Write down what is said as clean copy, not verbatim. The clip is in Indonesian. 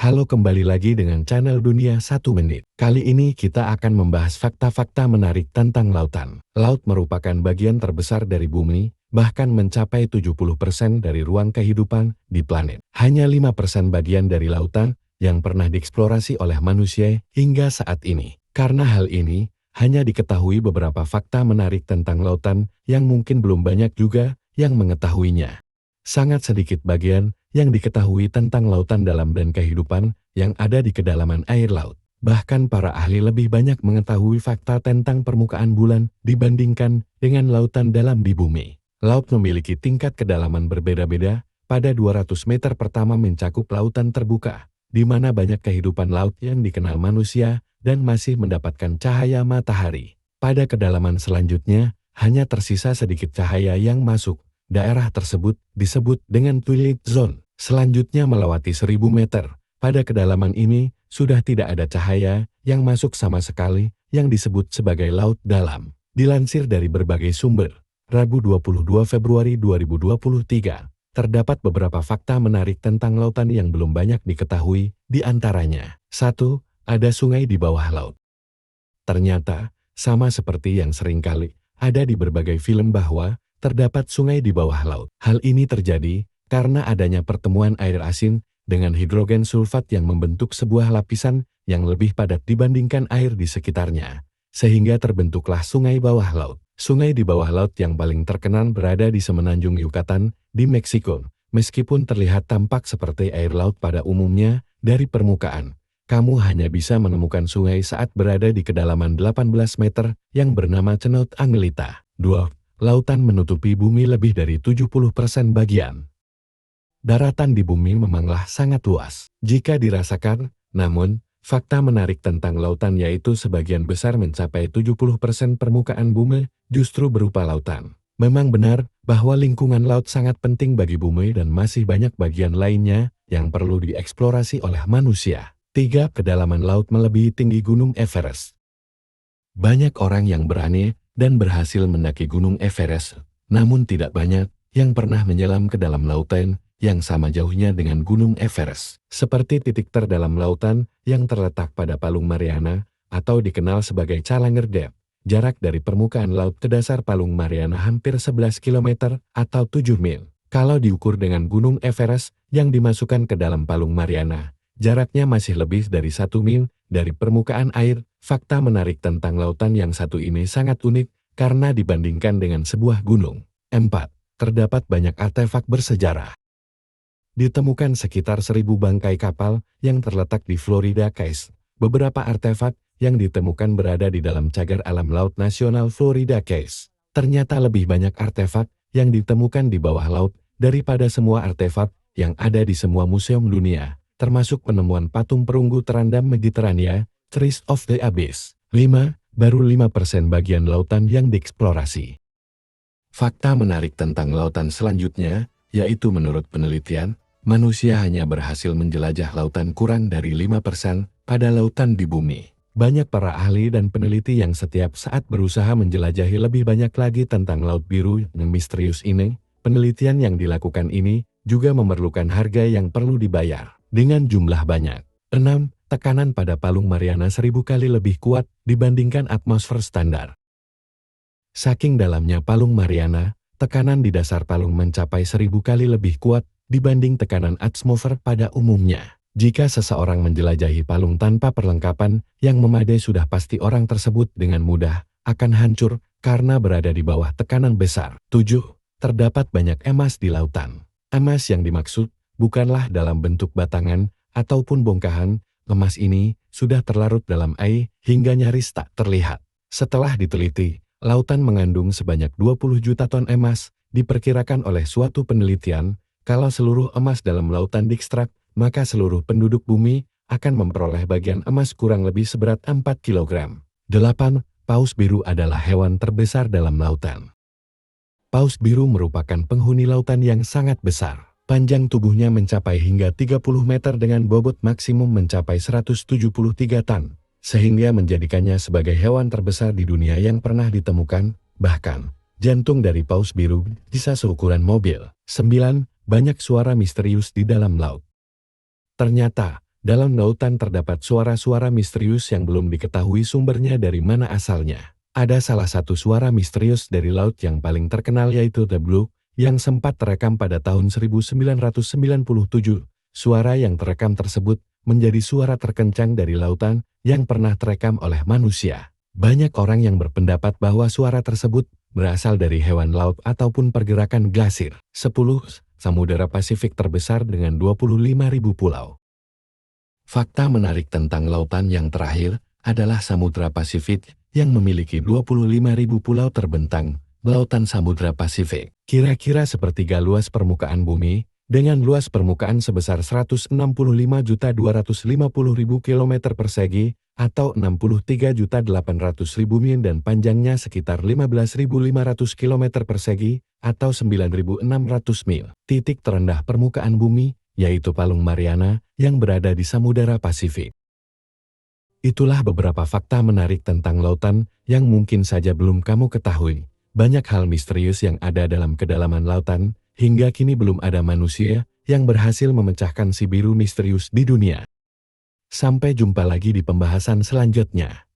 Halo, kembali lagi dengan channel Dunia 1 Menit. Kali ini kita akan membahas fakta-fakta menarik tentang lautan. Laut merupakan bagian terbesar dari bumi, bahkan mencapai 70% dari ruang kehidupan di planet. Hanya 5% bagian dari lautan yang pernah dieksplorasi oleh manusia hingga saat ini. Karena hal ini, hanya diketahui beberapa fakta menarik tentang lautan yang mungkin belum banyak juga yang mengetahuinya. Sangat sedikit bagian yang diketahui tentang lautan dalam dan kehidupan yang ada di kedalaman air laut. Bahkan para ahli lebih banyak mengetahui fakta tentang permukaan bulan dibandingkan dengan lautan dalam di bumi. Laut memiliki tingkat kedalaman berbeda-beda. Pada 200 meter pertama mencakup lautan terbuka, di mana banyak kehidupan laut yang dikenal manusia dan masih mendapatkan cahaya matahari. Pada kedalaman selanjutnya, hanya tersisa sedikit cahaya yang masuk. Daerah tersebut disebut dengan twilight zone. Selanjutnya melewati 1000 meter. Pada kedalaman ini, sudah tidak ada cahaya yang masuk sama sekali yang disebut sebagai laut dalam. Dilansir dari berbagai sumber, Rabu 22 Februari 2023, terdapat beberapa fakta menarik tentang lautan yang belum banyak diketahui, di antaranya. 1. Ada sungai di bawah laut. Ternyata, sama seperti yang seringkali ada di berbagai film bahwa terdapat sungai di bawah laut. Hal ini terjadi karena adanya pertemuan air asin dengan hidrogen sulfat yang membentuk sebuah lapisan yang lebih padat dibandingkan air di sekitarnya, sehingga terbentuklah sungai bawah laut. Sungai di bawah laut yang paling terkenal berada di semenanjung Yucatan, di Meksiko. Meskipun terlihat tampak seperti air laut pada umumnya dari permukaan, kamu hanya bisa menemukan sungai saat berada di kedalaman 18 meter yang bernama Cenot Angelita. 2. Lautan menutupi bumi lebih dari 70% bagian. Daratan di bumi memanglah sangat luas jika dirasakan, namun, fakta menarik tentang lautan yaitu sebagian besar mencapai 70% permukaan bumi justru berupa lautan. Memang benar bahwa lingkungan laut sangat penting bagi bumi dan masih banyak bagian lainnya yang perlu dieksplorasi oleh manusia. 3. Kedalaman laut melebihi tinggi Gunung Everest. Banyak orang yang berani dan berhasil mendaki Gunung Everest, namun tidak banyak yang pernah menyelam ke dalam lautan yang sama jauhnya dengan Gunung Everest. Seperti titik terdalam lautan yang terletak pada Palung Mariana atau dikenal sebagai Challenger Deep. Jarak dari permukaan laut ke dasar Palung Mariana hampir 11 km atau 7 mil. Kalau diukur dengan Gunung Everest yang dimasukkan ke dalam Palung Mariana, jaraknya masih lebih dari 1 mil dari permukaan air. Fakta menarik tentang lautan yang satu ini sangat unik karena dibandingkan dengan sebuah gunung. 4. Terdapat banyak artefak bersejarah. Ditemukan sekitar 1000 bangkai kapal yang terletak di Florida Keys. Beberapa artefak yang ditemukan berada di dalam cagar alam Laut Nasional Florida Keys. Ternyata lebih banyak artefak yang ditemukan di bawah laut daripada semua artefak yang ada di semua museum dunia, termasuk penemuan patung perunggu terandam Mediterania, Trees of the Abyss. 5. Baru 5% bagian lautan yang dieksplorasi. Fakta menarik tentang lautan selanjutnya, yaitu menurut penelitian, manusia hanya berhasil menjelajah lautan kurang dari 5% pada lautan di bumi. Banyak para ahli dan peneliti yang setiap saat berusaha menjelajahi lebih banyak lagi tentang laut biru yang misterius ini. Penelitian yang dilakukan ini juga memerlukan harga yang perlu dibayar dengan jumlah banyak. 6. Tekanan pada Palung Mariana 1000 kali lebih kuat dibandingkan atmosfer standar. Saking dalamnya Palung Mariana, tekanan di dasar palung mencapai 1000 kali lebih kuat dibanding tekanan atmosfer pada umumnya. Jika seseorang menjelajahi palung tanpa perlengkapan yang memadai, sudah pasti orang tersebut dengan mudah akan hancur karena berada di bawah tekanan besar. 7. Terdapat banyak emas di lautan. Emas yang dimaksud bukanlah dalam bentuk batangan ataupun bongkahan. Emas ini sudah terlarut dalam air hingga nyaris tak terlihat. Setelah diteliti, lautan mengandung sebanyak 20 juta ton emas. Diperkirakan oleh suatu penelitian, kalau seluruh emas dalam lautan diekstrak, maka seluruh penduduk bumi akan memperoleh bagian emas kurang lebih seberat 4 kg. 8. Paus biru adalah hewan terbesar dalam lautan. Paus biru merupakan penghuni lautan yang sangat besar. Panjang tubuhnya mencapai hingga 30 meter dengan bobot maksimum mencapai 173 ton, sehingga menjadikannya sebagai hewan terbesar di dunia yang pernah ditemukan. Bahkan, jantung dari paus biru bisa seukuran mobil. 9. Banyak suara misterius di dalam laut. Ternyata, Dalam lautan terdapat suara-suara misterius yang belum diketahui sumbernya dari mana asalnya. Ada salah satu suara misterius dari laut yang paling terkenal yaitu The Blue, yang sempat terekam pada tahun 1997. Suara yang terekam tersebut menjadi suara terkencang dari lautan yang pernah terekam oleh manusia. Banyak orang yang berpendapat bahwa suara tersebut berasal dari hewan laut ataupun pergerakan glasir. 10. Samudera Pasifik terbesar dengan 25.000 pulau. Fakta menarik tentang lautan yang terakhir adalah Samudra Pasifik yang memiliki 25.000 pulau terbentang. Lautan Samudra Pasifik kira-kira sepertiga luas permukaan bumi, dengan luas permukaan sebesar 165.250.000 km persegi atau 63.800.000 mil dan panjangnya sekitar 15.500 km persegi atau 9.600 mil. Titik terendah permukaan bumi yaitu Palung Mariana yang berada di Samudera Pasifik. Itulah beberapa fakta menarik tentang lautan yang mungkin saja belum kamu ketahui. Banyak hal misterius yang ada dalam kedalaman lautan, hingga kini belum ada manusia yang berhasil memecahkan si biru misterius di dunia. Sampai jumpa lagi di pembahasan selanjutnya.